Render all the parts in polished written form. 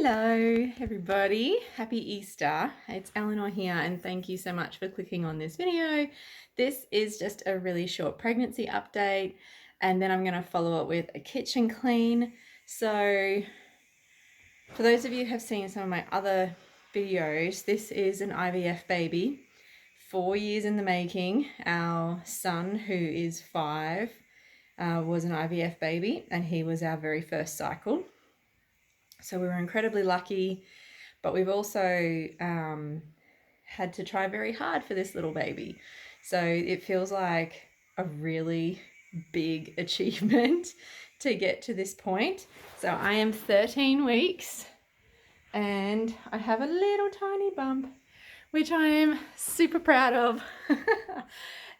Hello everybody, happy Easter. It's Eleanor here and thank you so much for clicking on this video. This is just a really short pregnancy update and then I'm going to follow it with a kitchen clean. So for those of you who have seen some of my other videos, this is an IVF baby, 4 years in the making. Our son, who is 5, was an IVF baby and he was our very first cycle. So we were incredibly lucky, but we've also had to try very hard for this little baby. So it feels like a really big achievement to get to this point. So I am 13 weeks and I have a little tiny bump, which I am super proud of.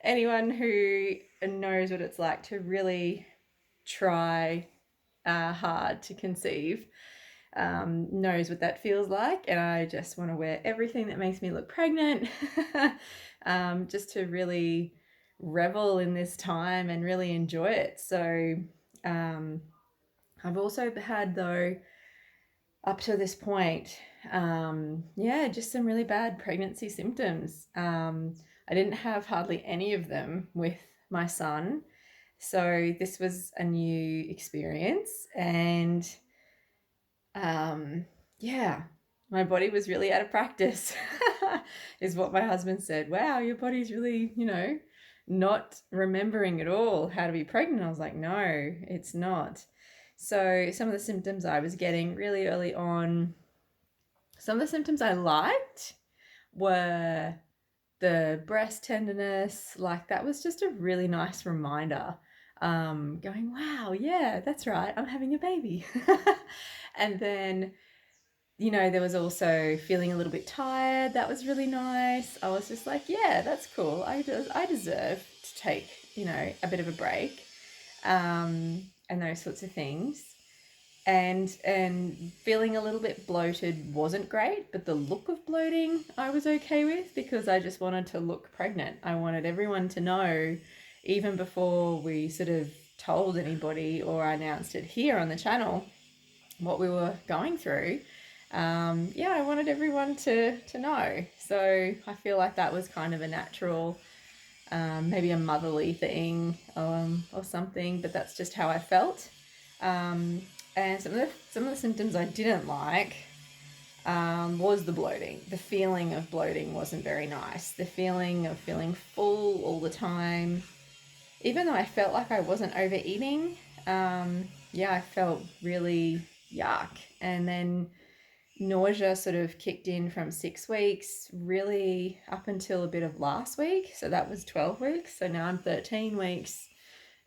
Anyone who knows what it's like to really try hard to conceive knows what that feels like, and I just want to wear everything that makes me look pregnant just to really revel in this time and really enjoy it. So I've also had, though, up to this point, just some really bad pregnancy symptoms. I didn't have hardly any of them with my son, so this was a new experience, and my body was really out of practice is what my husband said. Wow, your body's really, not remembering at all how to be pregnant. I was like, no, it's not. So some of the symptoms I was getting really early on, some of the symptoms I liked were the breast tenderness. Like, that was just a really nice reminder, going, wow, yeah, that's right, I'm having a baby. And then, there was also feeling a little bit tired. That was really nice. I was just like, yeah, that's cool. I deserve to take, a bit of a break, and those sorts of things. And feeling a little bit bloated wasn't great, but the look of bloating I was okay with, because I just wanted to look pregnant. I wanted everyone to know, even before we sort of told anybody or announced it here on the channel, what we were going through. I wanted everyone to know. So I feel like that was kind of a natural, maybe a motherly thing, or something, but that's just how I felt. And some of the symptoms I didn't like was the bloating. The feeling of bloating wasn't very nice. The feeling of feeling full all the time, even though I felt like I wasn't overeating. I felt really yuck. And then nausea sort of kicked in from 6 weeks, really up until a bit of last week. So that was 12 weeks. So now I'm 13 weeks.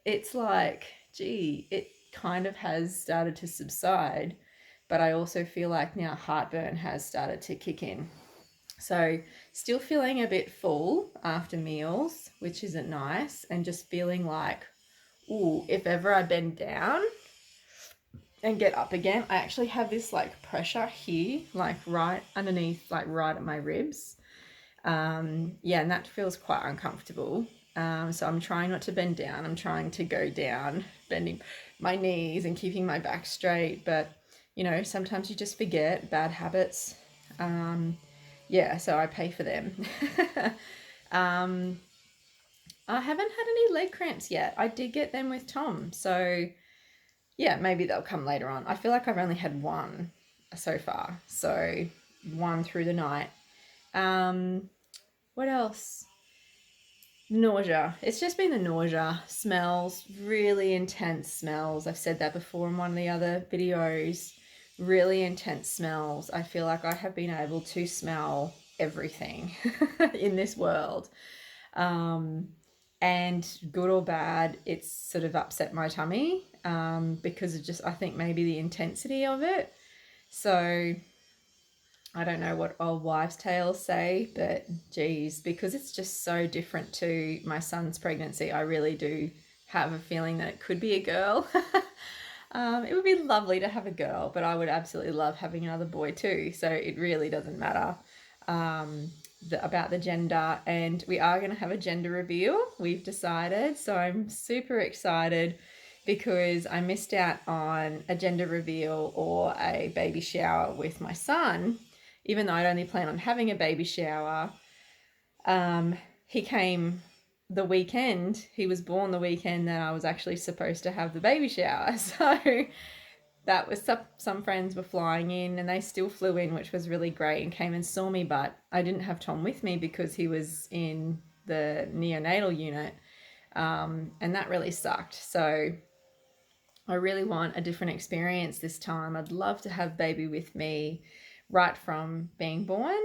It's like, gee, it kind of has started to subside, but I also feel like now heartburn has started to kick in. So still feeling a bit full after meals, which isn't nice, and just feeling like, ooh, if ever I bend down and get up again, I actually have this like pressure here, like right underneath, like right at my ribs. And that feels quite uncomfortable. So I'm trying not to bend down. I'm trying to go down, bending my knees and keeping my back straight. But, sometimes you just forget bad habits. So I pay for them. I haven't had any leg cramps yet. I did get them with Tom. So yeah, maybe they'll come later on. I feel like I've only had one so far. So one through the night. What else? Nausea. It's just been the nausea. Smells, really intense smells. I've said that before in one of the other videos. Really intense smells. I feel like I have been able to smell everything in this world. And good or bad, it's sort of upset my tummy, because of just, I think, maybe the intensity of it. So I don't know what old wives' tales say, but geez, because it's just so different to my son's pregnancy, I really do have a feeling that it could be a girl. It would be lovely to have a girl, but I would absolutely love having another boy too. So it really doesn't matter about the gender. And we are going to have a gender reveal, we've decided. So I'm super excited because I missed out on a gender reveal or a baby shower with my son, even though I'd only planned on having a baby shower. He came the weekend. He was born the weekend that I was actually supposed to have the baby shower. So that was some friends were flying in, and they still flew in, which was really great, and came and saw me. But I didn't have Tom with me because he was in the neonatal unit, and that really sucked. So I really want a different experience this time. I'd love to have baby with me right from being born.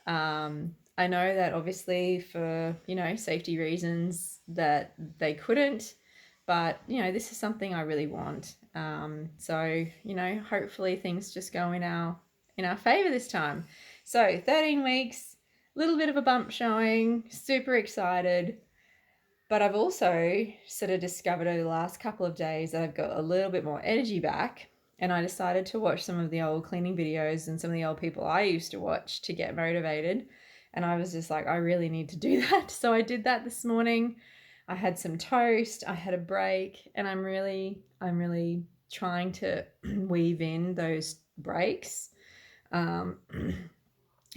I know that obviously for, safety reasons that they couldn't, but, this is something I really want. So, hopefully things just go in our favor this time. So 13 weeks, a little bit of a bump showing, super excited. But I've also sort of discovered over the last couple of days that I've got a little bit more energy back. And I decided to watch some of the old cleaning videos and some of the old people I used to watch to get motivated. And I was just like, I really need to do that. So I did that this morning. I had some toast, I had a break, and I'm really trying to weave in those breaks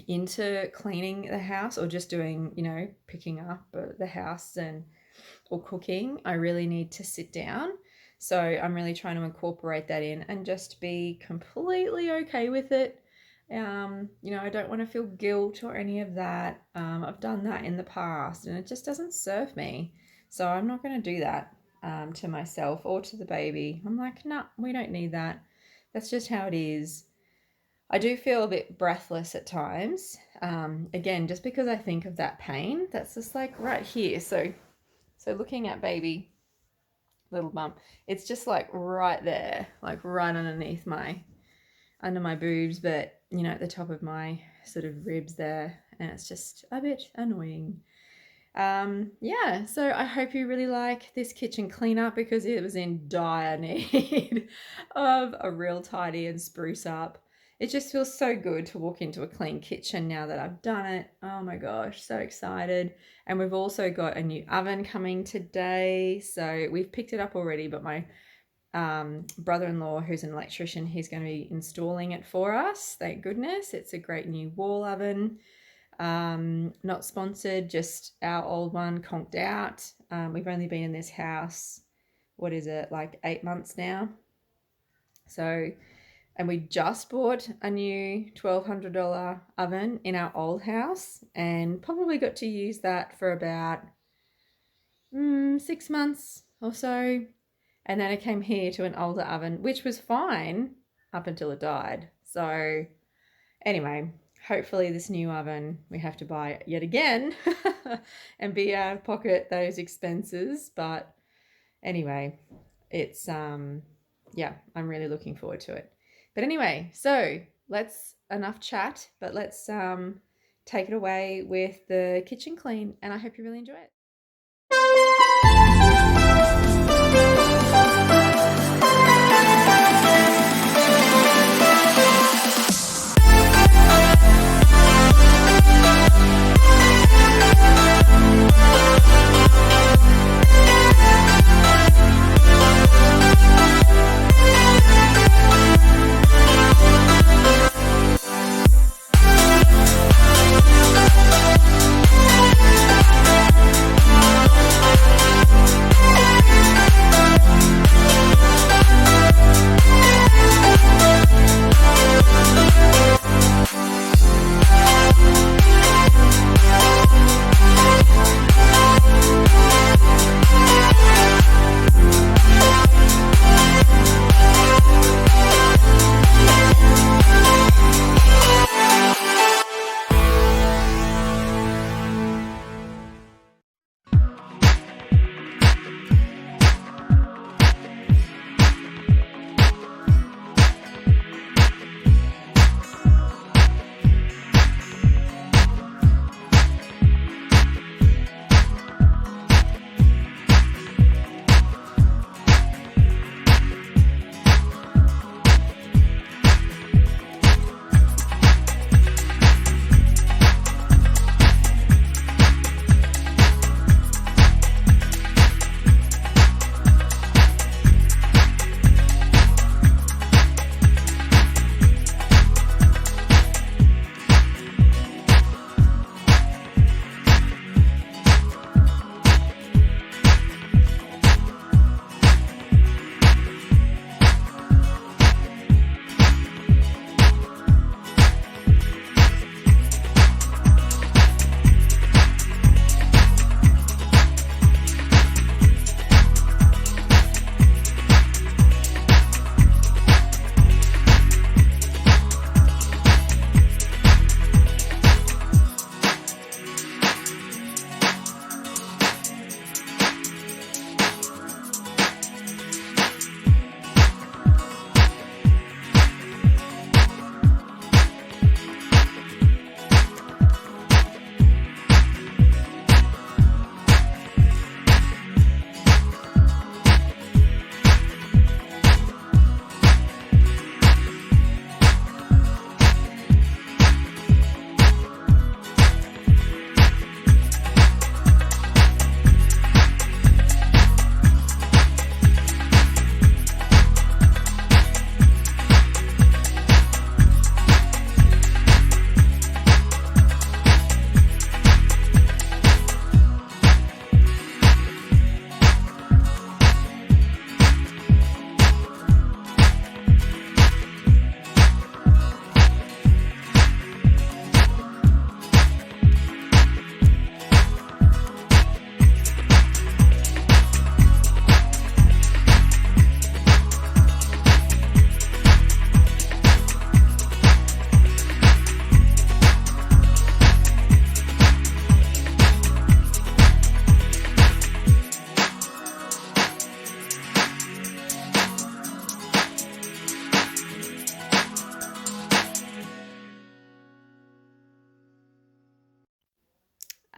into cleaning the house, or just doing, picking up the house or cooking. I really need to sit down. So I'm really trying to incorporate that in and just be completely okay with it. I don't want to feel guilt or any of that. I've done that in the past and it just doesn't serve me. So I'm not going to do that to myself or to the baby. I'm like, no, we don't need that. That's just how it is. I do feel a bit breathless at times. Again, just because I think of that pain, that's just like right here. So looking at baby, little bump, it's just like right there, like right underneath under my boobs, but at the top of my sort of ribs there, and it's just a bit annoying. So I hope you really like this kitchen cleanup, because it was in dire need of a real tidy and spruce up. It just feels so good to walk into a clean kitchen now that I've done it. Oh my gosh, so excited. And we've also got a new oven coming today. So we've picked it up already, but my brother-in-law, who's an electrician, he's going to be installing it for us. Thank goodness. It's a great new wall oven. Not sponsored, just our old one conked out. We've only been in this house, like 8 months now. And we just bought a new $1,200 oven in our old house, and probably got to use that for about 6 months or so. And then I came here to an older oven, which was fine up until it died. So anyway, hopefully this new oven, we have to buy it yet again and be out of pocket those expenses. But anyway, it's, I'm really looking forward to it. But anyway, so enough chat, but let's take it away with the kitchen clean, and I hope you really enjoy it.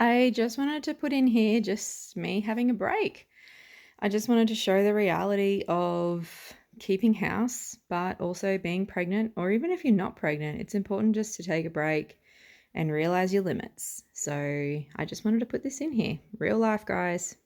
I just wanted to put in here just me having a break. I just wanted to show the reality of keeping house, but also being pregnant, or even if you're not pregnant, it's important just to take a break and realize your limits. So I just wanted to put this in here. Real life, guys.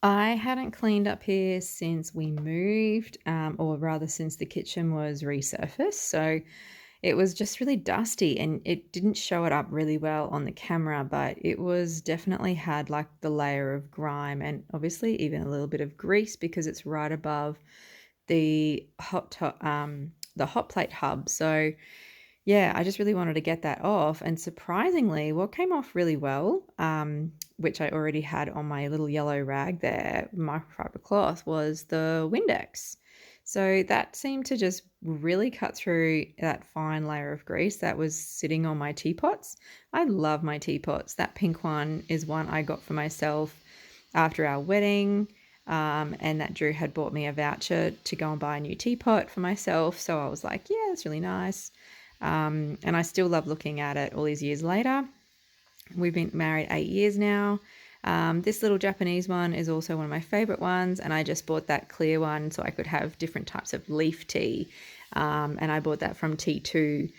I hadn't cleaned up here since we moved, or rather since the kitchen was resurfaced. So it was just really dusty and it didn't show it up really well on the camera, but it was definitely had like the layer of grime and obviously even a little bit of grease because it's right above the the hot plate hub. So yeah, I just really wanted to get that off. And surprisingly, what came off really well, which I already had on my little yellow rag there, microfiber cloth, was the Windex. So that seemed to just really cut through that fine layer of grease that was sitting on my teapots. I love my teapots. That pink one is one I got for myself after our wedding. And that Drew had bought me a voucher to go and buy a new teapot for myself. So I was like, yeah, it's really nice. And I still love looking at it all these years later. We've been married 8 years now. This little Japanese one is also one of my favorite ones, and I just bought that clear one so I could have different types of leaf tea. And I bought that from T2.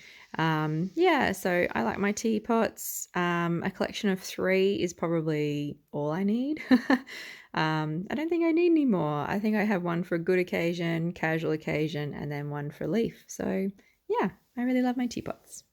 Yeah, so I like my teapots. A collection of 3 is probably all I need. I don't think I need any more. I think I have one for a good occasion, casual occasion, and then one for leaf. So yeah, I really love my teapots.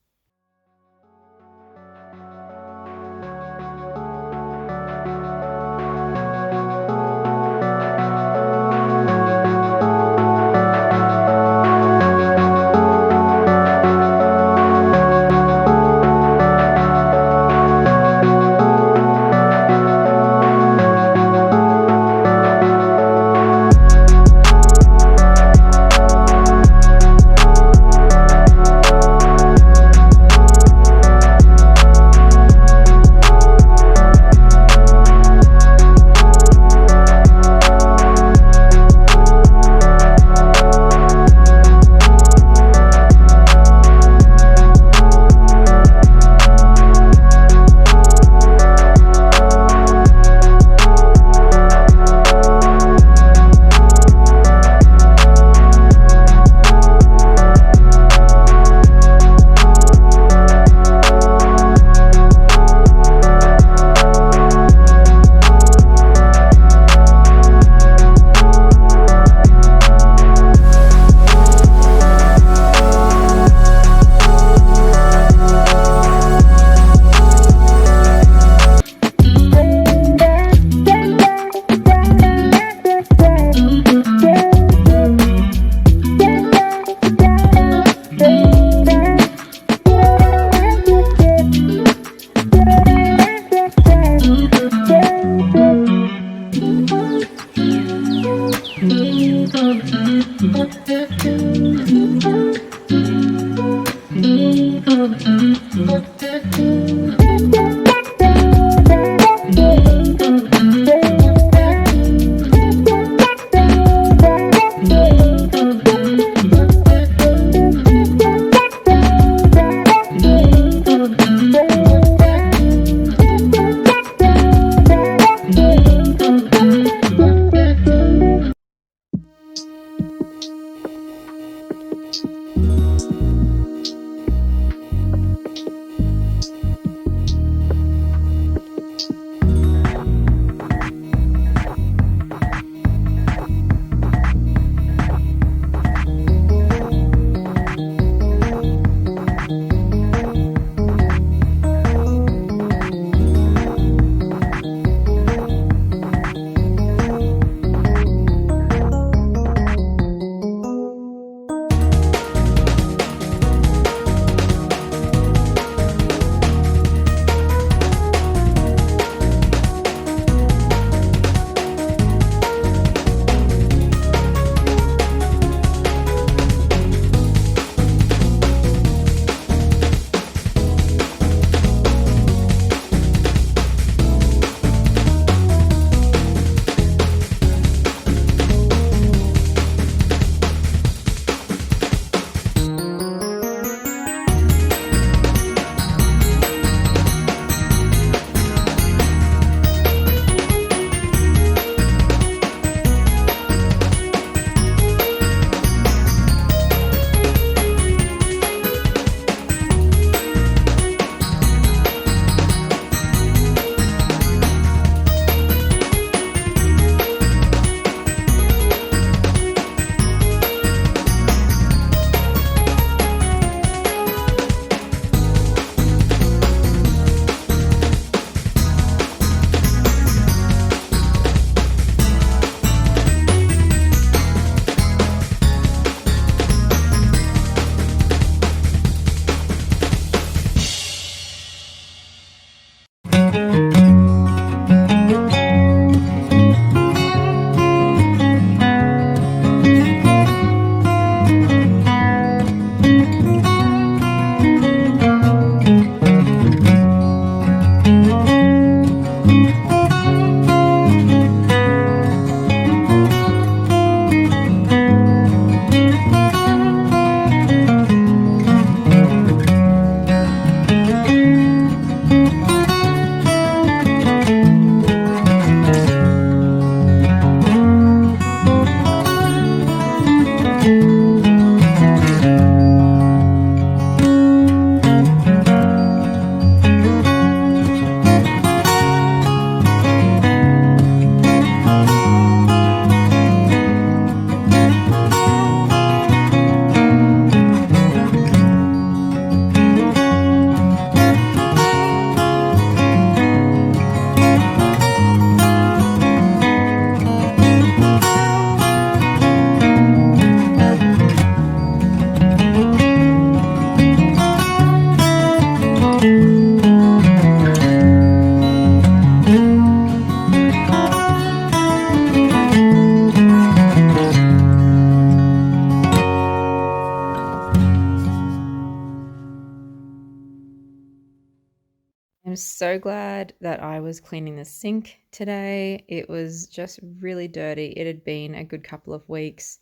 I'm so glad that I was cleaning the sink today. It was just really dirty. It had been a good couple of weeks.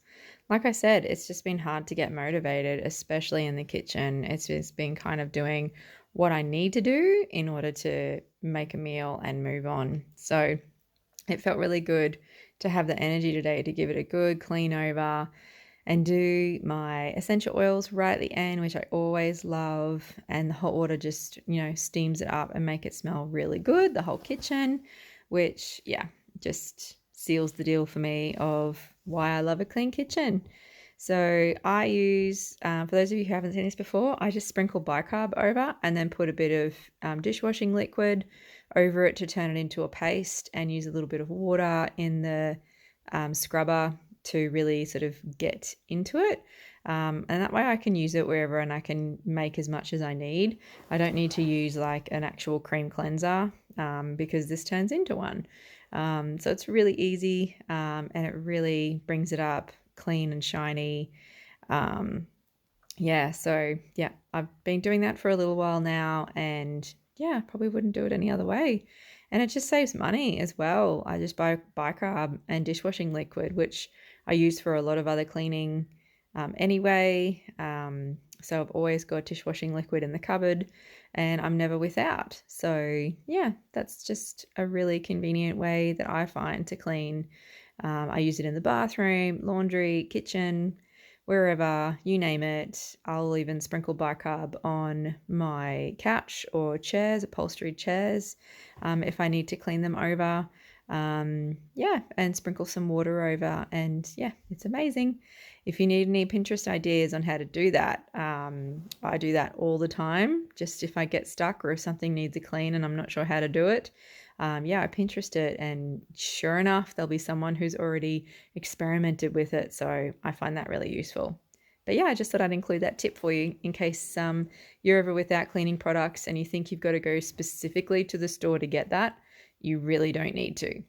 Like I said, it's just been hard to get motivated, especially in the kitchen. It's just been kind of doing what I need to do in order to make a meal and move on. So it felt really good to have the energy today to give it a good clean over and do my essential oils right at the end, which I always love. And the hot water just, steams it up and make it smell really good, the whole kitchen, which, yeah, just seals the deal for me of why I love a clean kitchen. So I use, for those of you who haven't seen this before, I just sprinkle bicarb over and then put a bit of dishwashing liquid over it to turn it into a paste, and use a little bit of water in the scrubber to really sort of get into it. And that way I can use it wherever and I can make as much as I need. I don't need to use like an actual cream cleanser because this turns into one. So it's really easy and it really brings it up clean and shiny. I've been doing that for a little while now, and yeah, probably wouldn't do it any other way. And it just saves money as well. I just buy bicarb and dishwashing liquid, which I use for a lot of other cleaning anyway. So I've always got dishwashing liquid in the cupboard and I'm never without. So yeah, that's just a really convenient way that I find to clean. I use it in the bathroom, laundry, kitchen, wherever, you name it. I'll even sprinkle bicarb on my couch or chairs, upholstery chairs, if I need to clean them over. And sprinkle some water over, and yeah, it's amazing. If you need any Pinterest ideas on how to do that, I do that all the time. Just if I get stuck or if something needs a clean and I'm not sure how to do it, I Pinterest it, and sure enough, there'll be someone who's already experimented with it. So I find that really useful. But yeah, I just thought I'd include that tip for you in case you're ever without cleaning products and you think you've got to go specifically to the store to get that. You really don't need to.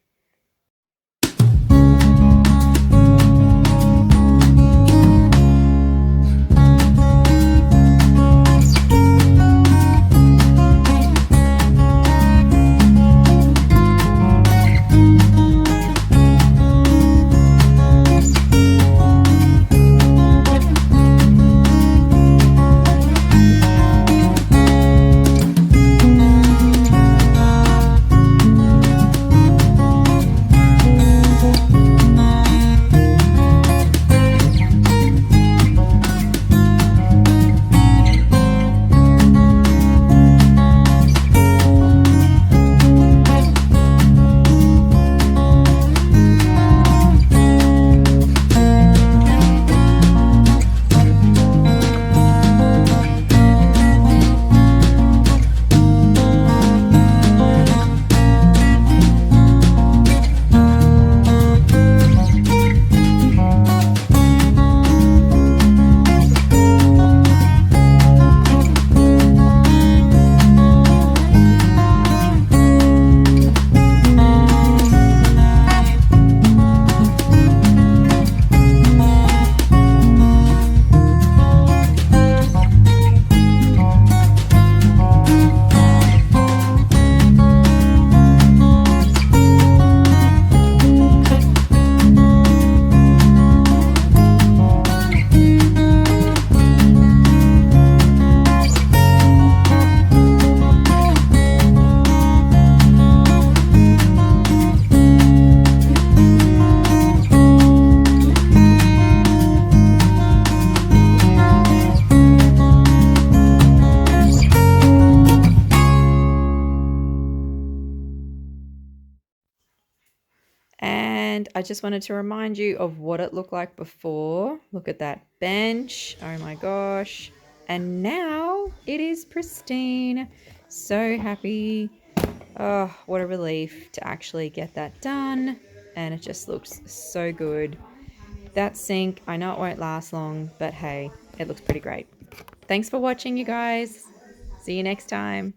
And I just wanted to remind you of what it looked like before. Look at that bench. Oh my gosh. And now it is pristine. So happy. Oh, what a relief to actually get that done. And it just looks so good. That sink, I know it won't last long, but hey, it looks pretty great. Thanks for watching, you guys. See you next time.